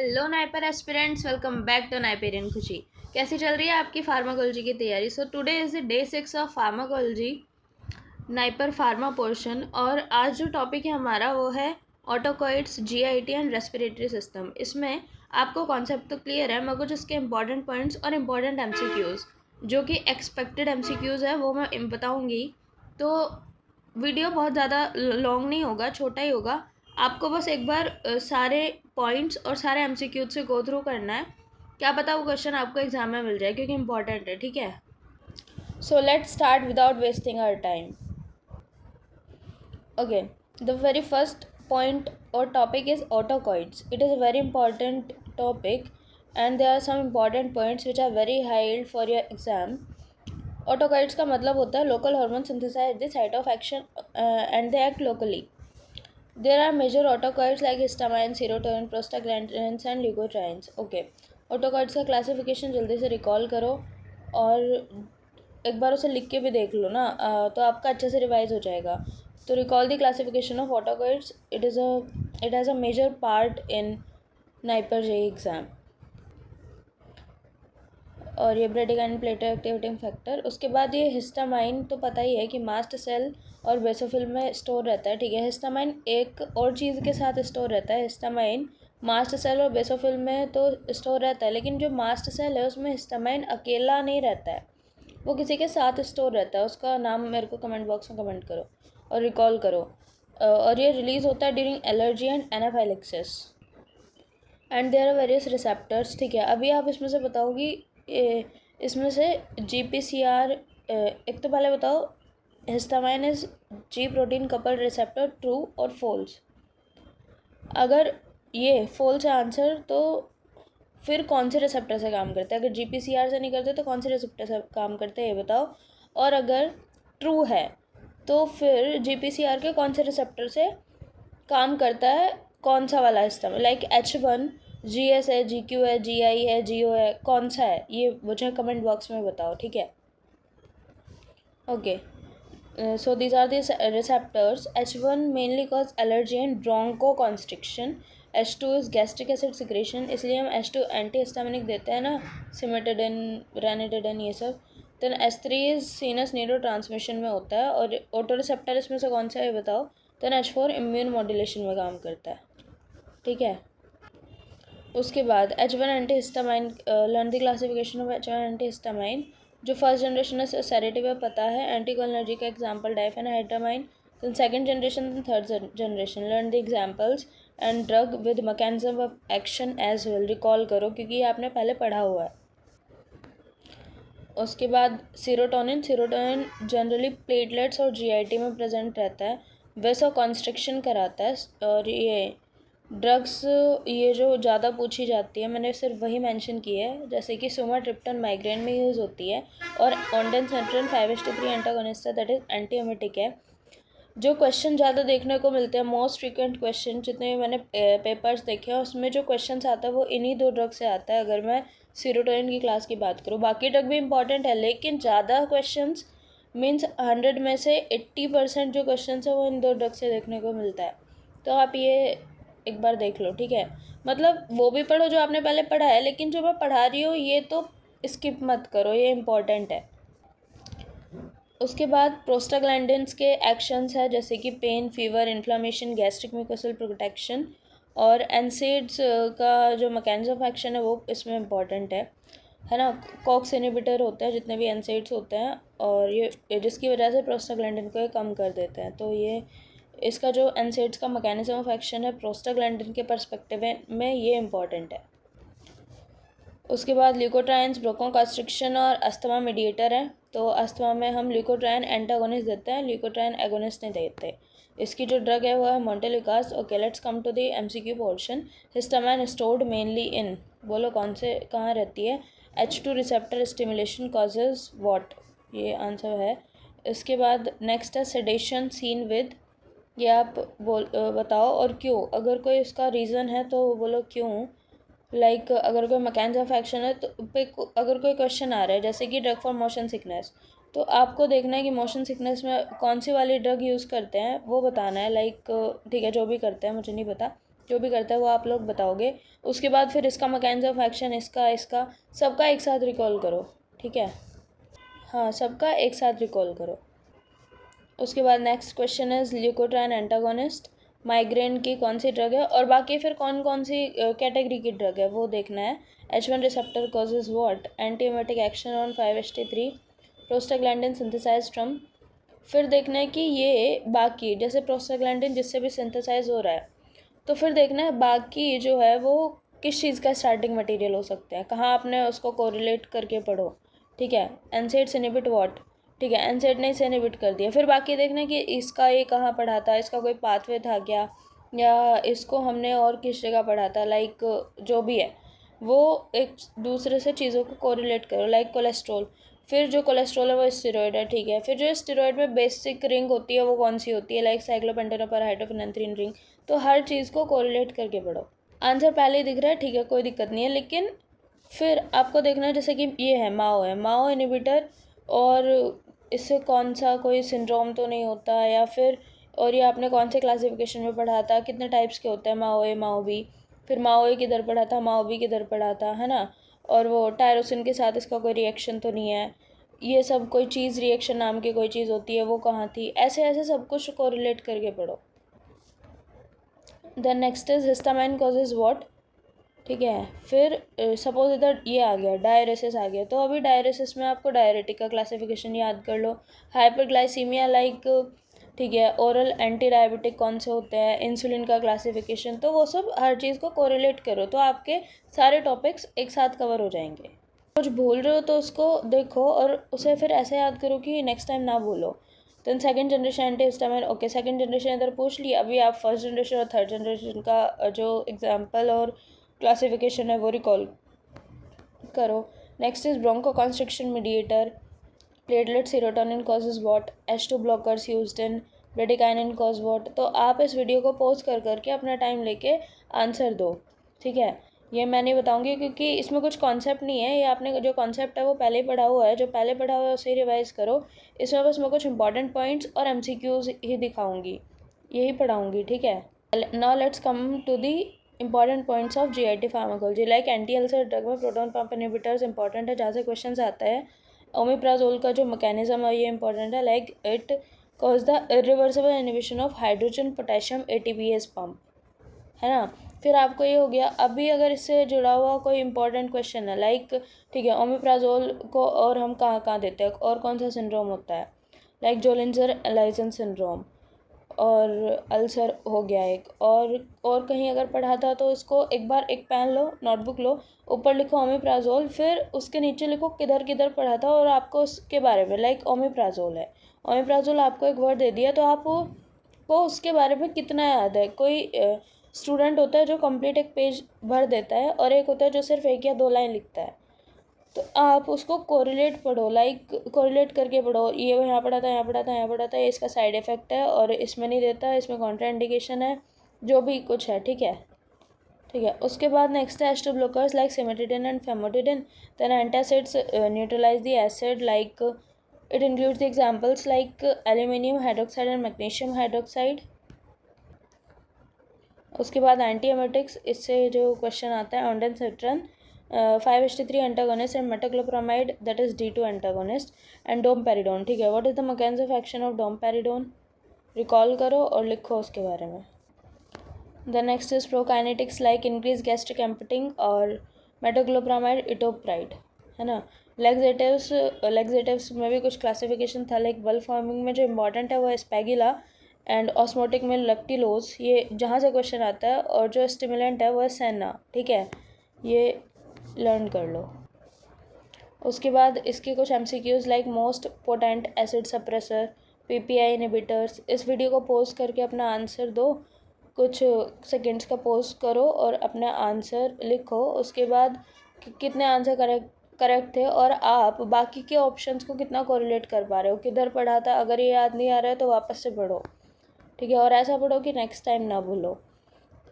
Hello NIPER aspirants, welcome back to Niperian Khushi. कैसी चल रही है आपकी फार्माकोलॉजी की तैयारी? So today is the day 6 of pharmacology NIPER pharma portion. और आज जो टॉपिक है हमारा वो है autacoids, GIT and respiratory system. इसमें आपको कॉन्सेप्ट तो क्लियर है, मगर कुछ इसके इंपॉर्टेंट पॉइंट्स और इम्पॉर्टेंट एमसीक्यूज़ जो कि एक्सपेक्टेड एमसीक्यूज़ है वो मैं बताऊँगी। तो वीडियो बहुत ज़्यादा लॉन्ग नहीं होगा, छोटा ही होगा। आपको बस एक बार सारे पॉइंट्स और सारे एमसीक्यू से गो थ्रू करना है। क्या पता वो क्वेश्चन आपको एग्जाम में मिल जाए, क्योंकि इंपॉर्टेंट है। ठीक है, so let's start without wasting our time. Okay, the very first point or topic is autocoids. It is a very important topic and there are some important points which are very high for your exam. Autocoids का मतलब होता है local hormone synthesized at the site of action and they act locally. There are major autocoids like histamine, serotonin, prostaglandins and leukotrienes. Okay, autocoids का classification जल्दी से recall करो और एक बार उसे लिख के भी देख लो ना, तो आपका अच्छे से रिवाइज हो जाएगा। तो recall the classification of autocoids. It has a major part in NIPER J exam. और ये ब्रेडिकाइन प्लेटो एक्टिवेटिंग फैक्टर। उसके बाद ये हिस्टामाइन तो पता ही है कि मास्ट सेल और बेसोफिल में स्टोर रहता है। ठीक है, हिस्टामाइन एक और चीज़ के साथ स्टोर रहता है। हिस्टामाइन मास्ट सेल और बेसोफिल में तो स्टोर रहता है, लेकिन जो मास्ट सेल है उसमें हिस्टामाइन अकेला नहीं रहता है, वो किसी के साथ स्टोर रहता है। उसका नाम मेरे को कमेंट बॉक्स में कमेंट करो और रिकॉल करो। और ये रिलीज़ होता है during allergy and anaphylaxis and there are various receptors. ठीक है, अभी आप इसमें से बताओगी इसमें से GPCR। एक तो पहले बताओ, histamine is ji protein coupled receptor, true और फॉल्स? अगर ये फॉल्स है आंसर, तो फिर कौन से रिसेप्टर से काम करते हैं? अगर GPCR से नहीं करते तो कौन से रिसेप्टर से काम करते हैं ये बताओ। और अगर ट्रू है तो फिर GPCR के कौन से रिसेप्टर से काम करता है? कौन सा वाला हिस्टामाइन, लाइक H1, GS है, GQ है, GI है, GO है, कौन सा है ये मुझे कमेंट बॉक्स में बताओ। ठीक है, okay. So these are the receptors. H1 mainly cause allergy and bronchoconstriction. H2 is gastric acid secretion, इसलिए हम H2 एंटीहिस्टामिनिक देते हैं ना, सिमेटिडिन, रेनिटिडिन, ये सब। Then H3 is sinus neurotransmission में होता है। और ऑटो रिसेप्टर इसमें से कौन सा है ये बताओ। देन H4 इम्यून मॉड्यूलेशन में काम करता है। ठीक है, उसके बाद H1 antihistamine, learn the classification of H1 antihistamine. जो फर्स्ट जनरेशन है सेरेटिव है, पता है। एंटीकोलिनर्जिक का example diphenhydramine. Then second generation, then third generation. Learn the examples and drug with mechanism of action as well. Recall करो क्योंकि ये आपने पहले पढ़ा हुआ है। उसके बाद सीरोटोनिन जनरली प्लेटलेट्स और GIT में प्रेजेंट रहता है, वेसो कॉन्स्ट्रिक्शन कराता है। और ये ड्रग्स, ये जो ज़्यादा पूछी जाती है मैंने सिर्फ वही मेंशन की है, जैसे कि सुमाट्रिप्टन माइग्रेन में यूज़ होती है, और ऑन्डेंसेंट्रन 5-HT3 एंटागोनिस्ट है, दैट इज एंटीएमेटिक है। जो क्वेश्चन ज़्यादा देखने को मिलते हैं, मोस्ट फ्रीक्वेंट क्वेश्चन जितने भी मैंने पेपर्स देखे हैं उसमें जो क्वेश्चन आता है वो इन्हीं दो ड्रग से आता है, अगर मैं सीरोटोनिन की क्लास की बात करूँ। बाकी ड्रग भी इंपॉर्टेंट है, लेकिन ज़्यादा क्वेश्चंस मीन्स 100 में से 80% जो क्वेश्चन है वो इन दो ड्रग से देखने को मिलता है। तो आप ये एक बार देख लो। ठीक है, मतलब वो भी पढ़ो जो आपने पहले पढ़ा है, लेकिन जो मैं पढ़ा रही हूँ ये तो स्किप मत करो, ये इम्पॉर्टेंट है। उसके बाद प्रोस्टाग्लैंडिन्स के एक्शंस है, जैसे कि pain, fever, inflammation, gastric mucosal protection. और एनसेड्स का जो मैकेनिज्म ऑफ एक्शन है वो इसमें इम्पॉर्टेंट है ना। कॉक्स इनहिबिटर होते हैं जितने भी एनसेड्स होते हैं, और ये जिसकी वजह से प्रोस्टाग्लैंडिन को ये कम कर देते हैं। तो ये इसका जो एनसेड्स का मैकेनिज्म ऑफ एक्शन है प्रोस्टाग्लैंडिन के पर्सपेक्टिव में ये इम्पॉर्टेंट है। उसके बाद ल्यूकोट्राइन्स ब्रोंकोकॉन्स्ट्रिक्शन और अस्थमा मीडिएटर है। तो अस्थमा में हम ल्यूकोट्राइन एंटागोनिस्ट देते हैं, ल्यूकोट्राइन एगोनिस्ट नहीं देते। इसकी जो ड्रग है वो है montelukast. Okay, let's come to the MCQ portion. Histamine stored mainly in, बोलो कौन से कहाँ रहती है? H2 receptor stimulation causes what, ये आंसर है। इसके बाद नेक्स्ट है सेडेशन सीन विद, ये आप बताओ और क्यों। अगर कोई उसका रीज़न है तो बोलो क्यों। लाइक अगर कोई मैकेनिज्म ऑफ एक्शन है तो अगर कोई क्वेश्चन आ रहा है जैसे कि ड्रग फॉर मोशन सिकनेस, तो आपको देखना है कि मोशन सिकनेस में कौन सी वाली ड्रग यूज़ करते हैं वो बताना है। लाइक ठीक है, जो भी करते हैं मुझे नहीं पता, जो भी करता है वो आप लोग बताओगे। उसके बाद फिर इसका मैकेनिज्म ऑफ एक्शन, इसका सबका एक साथ रिकॉल करो, ठीक है। हाँ, सबका एक साथ रिकॉल करो। उसके बाद next question is leukotriene antagonist migraine की कौन सी ड्रग है, और बाकी फिर कौन कौन सी कैटेगरी की ड्रग है वो देखना है। H1 receptor causes what, antiemetic action on 5-HT3, prostaglandin synthesize from. फिर देखना है कि ये बाकी जैसे प्रोस्टाग्लैंडिन जिससे भी सिंथेसाइज हो रहा है, तो फिर देखना है बाकी जो है वो किस चीज़ का स्टार्टिंग मटेरियल हो सकते हैं, कहाँ आपने उसको कोरिलेट करके पढ़ो, ठीक है। एनसेड्स इनहिबिट व्हाट, ठीक है, एनसेड ने इसे इनहिबिट कर दिया। फिर बाकी देखना है कि इसका ये कहाँ पढ़ा था, इसका कोई पाथवे था क्या, या इसको हमने और किस जगह पढ़ा था, लाइक जो भी है वो एक दूसरे से चीज़ों को कोरिलेट करो, लाइक कोलेस्ट्रॉल। फिर जो कोलेस्ट्रॉल है वो स्टेरॉइड है, ठीक है। फिर जो स्टेरॉइड में बेसिक रिंग होती है वो कौन सी होती है, लाइक साइक्लोपेंटेनोपर हाइड्रोफेनेंथ्रीन रिंग। तो हर चीज़ को कोरिलेट करके पढ़ो। आंसर पहले ही दिख रहा है, ठीक है, कोई दिक्कत नहीं है। लेकिन फिर आपको देखना है जैसे कि ये है माओ इनहिबिटर, और इससे कौन सा कोई सिंड्रोम तो नहीं होता, या फिर और ये आपने कौन से क्लासिफिकेशन में पढ़ा था, कितने टाइप्स के होते हैं, माओ ए माओ बी। फिर माओ ए किधर पढ़ा था, माओ बी किधर पढ़ा था, है ना। और वो टायरोसिन के साथ इसका कोई रिएक्शन तो नहीं है, ये सब कोई चीज़ रिएक्शन नाम की कोई चीज़ होती है वो कहाँ थी, ऐसे ऐसे सब कुछ कोरिलेट करके पढ़ो। Then next is histamine causes what, ठीक है। फिर सपोज इधर ये आ गया डायरेसिस आ गया, तो अभी डायरेसिस में आपको डायरेटिक का क्लासिफिकेशन याद कर लो। हाइपरग्लाइसीमिया लाइक, ठीक है, ओरल एंटी डायबिटिक कौन से होते हैं, इंसुलिन का क्लासिफिकेशन, तो वो सब हर चीज़ को कोरिलेट करो तो आपके सारे टॉपिक्स एक साथ कवर हो जाएंगे। कुछ भूल रहे हो तो उसको देखो और उसे फिर ऐसे याद करो कि नेक्स्ट टाइम ना भूलो। Then second generation anti histamine, okay, second generation इधर पूछ लिया। अभी आप फर्स्ट जनरेशन और थर्ड जनरेशन का जो एग्जाम्पल और क्लासिफिकेशन है वो रिकॉल करो। Next is bronchoconstriction mediator, platelet serotonin causes what, H2 blockers used in, bradykinin cause what. तो आप इस वीडियो को पॉज कर करके अपना टाइम लेके आंसर दो, ठीक है। ये मैं नहीं बताऊंगी क्योंकि इसमें कुछ कॉन्सेप्ट नहीं है, ये आपने जो कॉन्सेप्ट है वो पहले ही पढ़ा हुआ है, जो पहले पढ़ा हुआ है उसे रिवाइज करो। इसमें बस मैं कुछ इंपॉर्टेंट पॉइंट्स और MCQs ही दिखाऊंगी, यही पढ़ाऊंगी, ठीक है। Now let's come to the important points of GIT pharmacology, like anti ulcer drug में प्रोटॉन पंप इनहिबिटर्स इंपॉर्टेंट है, जहाँ से क्वेश्चन आता है। ओमेप्राजोल का जो मैकेनिज्म है ये इंपॉर्टेंट है, like it cause the irreversible inhibition of hydrogen potassium ATPase pump, है ना। फिर आपको ये हो गया। अभी अगर इससे जुड़ा हुआ कोई इंपॉर्टेंट क्वेश्चन है, लाइक, ठीक है, ओमेप्राजोल को और हम कहाँ कहाँ देते हैं, और कौन सा सिंड्रोम होता है, लाइक जोलिंजर एलाइजन सिंड्रोम, और अल्सर हो गया एक, और कहीं अगर पढ़ा था तो इसको एक बार एक पेन लो, नोटबुक लो, ऊपर लिखो ओमेप्राजोल, फिर उसके नीचे लिखो किधर किधर पढ़ा था, और आपको उसके बारे में, लाइक ओमेप्राजोल है, ओमेप्राजोल आपको एक वर्ड दे दिया तो आपको उसके बारे में कितना याद है। कोई स्टूडेंट होता है जो कंप्लीट एक पेज भर देता है, और एक होता है जो सिर्फ 1 या 2 लाइन लिखता है। तो आप उसको कोरिलेट पढ़ो, लाइक कोरिलेट करके पढ़ो, ये यहाँ पढ़ा था, यहाँ पढ़ा था, यहाँ पढ़ा था, ये इसका साइड इफेक्ट है, और इसमें नहीं देता, इसमें कॉन्ट्रा इंडिकेशन है, जो भी कुछ है, ठीक है। ठीक है, उसके बाद नेक्स्ट है H2 blockers like cimetidine and famotidine. Then antacids neutralize the acid, like it includes the examples like aluminium hydroxide and magnesium hydroxide. उसके बाद एंटीएमेटिक्स, इससे जो क्वेश्चन आता है ondansetron 5-HT3 antagonist and metoclopramide that is D2 antagonist and domperidone, ठीक है। What is the mechanism of action of domperidone, recall करो और लिखो उसके बारे में। The next is prokinetics like increase gastric emptying और मेटाक्लोप्रामाइड इटोप्राइड, है ना। लेग्जेटिव्स में भी कुछ क्लासिफिकेशन था, लाइक बल्ब फॉर्मिंग में जो इंपॉर्टेंट है वो स्पैगुला, एंड ऑस्मोटिक में लैक्टिलोज, ये जहाँ से क्वेश्चन आता है, और जो स्टिमुलेंट है वो है सेना, ठीक है, ये लर्न कर लो। उसके बाद इसके कुछ MCQs like most potent acid suppressor, PPI inhibitors. इस वीडियो को पोस्ट करके अपना आंसर दो, कुछ सेकंड्स का पोस्ट करो और अपना आंसर लिखो। उसके बाद कितने आंसर करेक्ट थे, और आप बाकी के ऑप्शंस को कितना कोरिलेट कर पा रहे हो, किधर पढ़ा था। अगर ये याद नहीं आ रहा है तो वापस से पढ़ो, ठीक है, और ऐसा पढ़ो कि नेक्स्ट टाइम ना भूलो।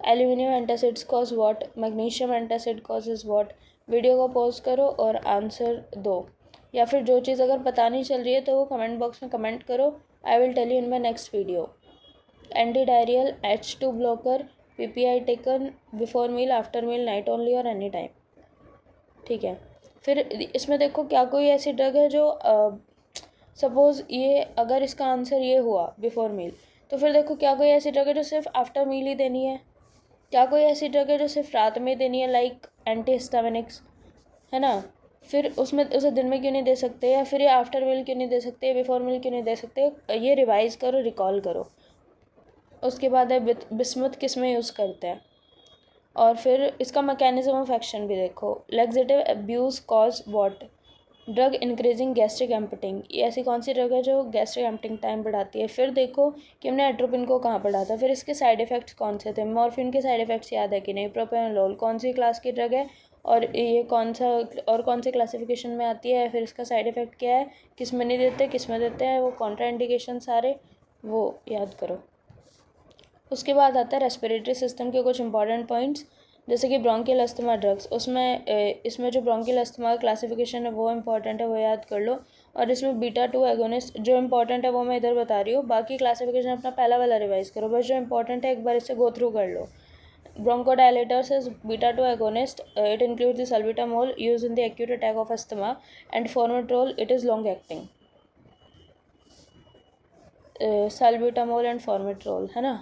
Aluminium antacids cause what, magnesium antacid causes what. Video को पॉज करो और आंसर दो, या फिर जो चीज़ अगर पता नहीं चल रही है तो वो कमेंट बॉक्स में कमेंट करो, I will tell you in my next video. Anti diarrhoeal H2 blocker PPI taken before meal, after meal, night only और एनी टाइम। ठीक है, फिर इसमें देखो क्या कोई ऐसी ड्रग है जो सपोज़ ये अगर इसका आंसर ये हुआ बिफोर मील, तो फिर देखो क्या कोई ऐसी ड्रग है जो सिर्फ आफ्टर मील ही देनी है? क्या कोई ऐसी ड्रग है जो सिर्फ रात में देनी है, लाइक एंटीहिस्टामिनिक्स, है ना? फिर उसमें उसे दिन में क्यों नहीं दे सकते, या फिर ये आफ्टर मील क्यों नहीं दे सकते, बिफोर मील क्यों नहीं दे सकते? ये रिवाइज करो, रिकॉल करो। उसके बाद है बिस्मुथ किस में यूज़ करते हैं, और फिर इसका मैकेनिज्म ऑफ एक्शन भी देखो। Laxative abuse cause what? Drug increasing gastric emptying. ये ऐसी कौन सी ड्रग है जो गैस्ट्रिक एम्पटिंग टाइम बढ़ाती है? फिर देखो कि हमने एट्रोपिन को कहाँ पढ़ा था। फिर इसके साइड इफ़ेक्ट्स कौन से थे? मॉर्फिन के साइड इफ़ेक्ट्स याद है कि नहीं? प्रोपेनोलोल कौन सी क्लास की ड्रग है, और ये कौन सा और कौन से क्लासिफिकेशन में आती है? फिर इसका साइड इफ़ेक्ट क्या है, किस में नहीं देते, किस में देते हैं, वो कॉन्ट्रा इंडिकेशन सारे वो याद करो। उसके बाद आता है रेस्पिरेटरी सिस्टम के कुछ इंपॉर्टेंट पॉइंट्स, जैसे कि ब्रोंकियल अस्थमा ड्रग्स। उसमें इसमें जो ब्रोंकियल अस्थमा का क्लासिफिकेशन है वो इंपॉर्टेंट है, वो याद कर लो। और इसमें बीटा 2 एगोनिस्ट जो इंपॉर्टेंट है वो मैं इधर बता रही हूँ, बाकी क्लासिफिकेशन अपना पहला वाला रिवाइज करो, बस जो इंपॉर्टेंट है एक बार इसे गो थ्रू कर लो। Bronchodilators is beta 2 agonist. It includes the salbutamol used in the acute attack of asthma, and formoterol, it is long acting. Salbutamol and formoterol, है ना?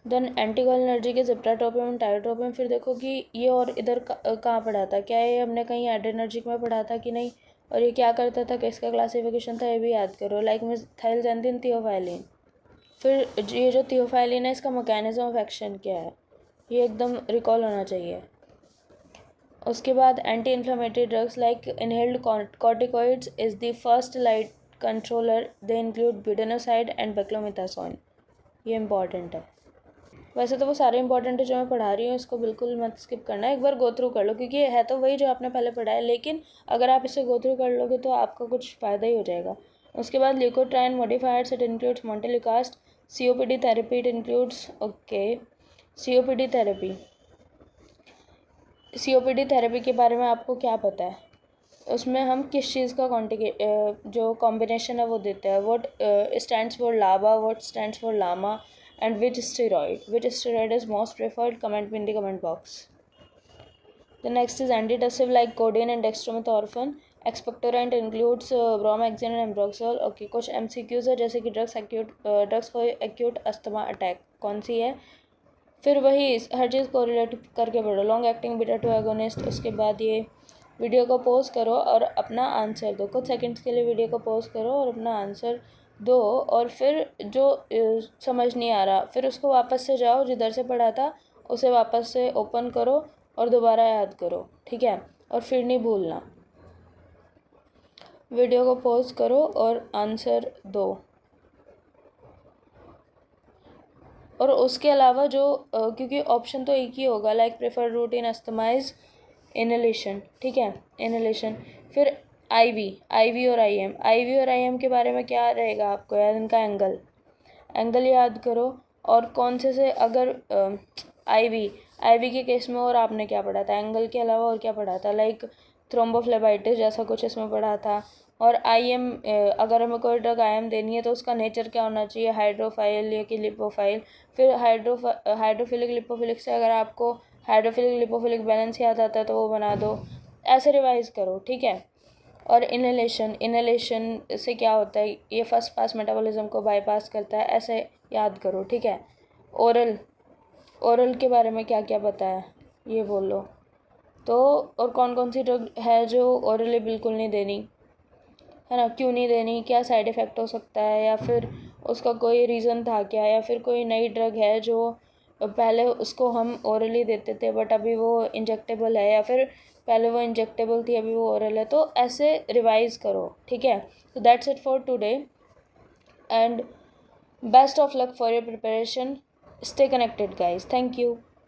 देन एंटीकोलिनर्जिक के जिप्राट्रोपियम एंड टाइरोट्रोपियम। फिर देखो कि ये और इधर कहाँ पढ़ा था, क्या ये हमने कहीं एड्रेनर्जिक में पढ़ा था कि नहीं, और ये क्या करता था, किसका क्लासिफिकेशन था, ये भी याद करो। Like methylxanthine, theophylline. फिर ये जो थियोफाइलिन है इसका मैकेनिज्म ऑफ एक्शन क्या है, ये एकदम रिकॉल होना चाहिए। उसके बाद anti inflammatory drugs like inhaled corticoids is the first light controller, they include budesonide and beclomethasone. ये इंपॉर्टेंट है। वैसे तो वो सारे इंपॉर्टेंट है जो मैं पढ़ा रही हूँ, इसको बिल्कुल मत स्किप करना, एक बार गो थ्रू कर लो, क्योंकि ये है तो वही जो आपने पहले पढ़ा है, लेकिन अगर आप इसे गो थ्रू कर लोगे तो आपका कुछ फ़ायदा ही हो जाएगा। उसके बाद leukotriene modifiers, it includes montelukast. COPD therapy, it includes COPD therapy. COPD therapy के बारे में आपको क्या पता है? उसमें हम किस चीज़ का जो कॉम्बिनेशन है वो देते हैं। What stands for LABA, what stands for LAMA, and which steroid is most preferred? Comment in the comment box. The next is antitussive like codeine and dextromethorphan. Expectorant includes bromoxazine and ambroxol. Okay, कुछ MCQs है, जैसे कि drugs for acute asthma attack कौन सी है? फिर वही हर चीज़ को relate करके पढ़ो। Long acting beta 2 agonist. उसके बाद ये वीडियो को पॉज करो और अपना आंसर दो, कुछ सेकंड्स के लिए वीडियो को पॉज करो और अपना आंसर दो, और फिर जो समझ नहीं आ रहा फिर उसको वापस से जाओ, जिधर से पढ़ा था उसे वापस से ओपन करो और दोबारा याद करो, ठीक है? और फिर नहीं भूलना। वीडियो को पॉज करो और आंसर दो। और उसके अलावा जो क्योंकि ऑप्शन तो एक ही होगा, लाइक प्रेफर्ड रूट इन अस्थमाइज इनहेलेशन, ठीक है, इनहेलेशन। फिर आईवी और आईएम के बारे में क्या रहेगा आपको याद? इनका एंगल याद करो। और कौन से अगर आईवी के केस में और आपने क्या पढ़ा था एंगल के अलावा, और क्या पढ़ा था? लाइक थ्रोम्बोफ्लेबाइटिस जैसा कुछ इसमें पढ़ा था। और आईएम, अगर हमें कोई ड्रग आईएम देनी है तो उसका नेचर क्या होना चाहिए, हाइड्रोफाइल या कि लिपोफाइल। फिर हाइड्रोफिलिक लिपोफिलिक से अगर आपको हाइड्रोफिलिक लिपोफिलिक बैलेंस याद आता है तो वो बना दो, ऐसे रिवाइज करो, ठीक है? और इनहेलेशन से क्या होता है, ये फर्स्ट पास मेटाबॉलिज्म को बाईपास करता है, ऐसे याद करो, ठीक है? ओरल के बारे में क्या क्या पता है ये बोलो तो। और कौन कौन सी ड्रग है जो ओरली बिल्कुल नहीं देनी, है ना? क्यों नहीं देनी, क्या साइड इफ़ेक्ट हो सकता है, या फिर उसका कोई रीज़न था क्या, या फिर कोई नई ड्रग है जो पहले उसको हम ओरली देते थे बट अभी वो इंजेक्टेबल है, या फिर पहले वो इंजेक्टेबल थी अभी वो ओरल है, तो ऐसे रिवाइज करो, ठीक है? तो that's it for today and best of luck for your preparation. Stay connected guys. Thank you.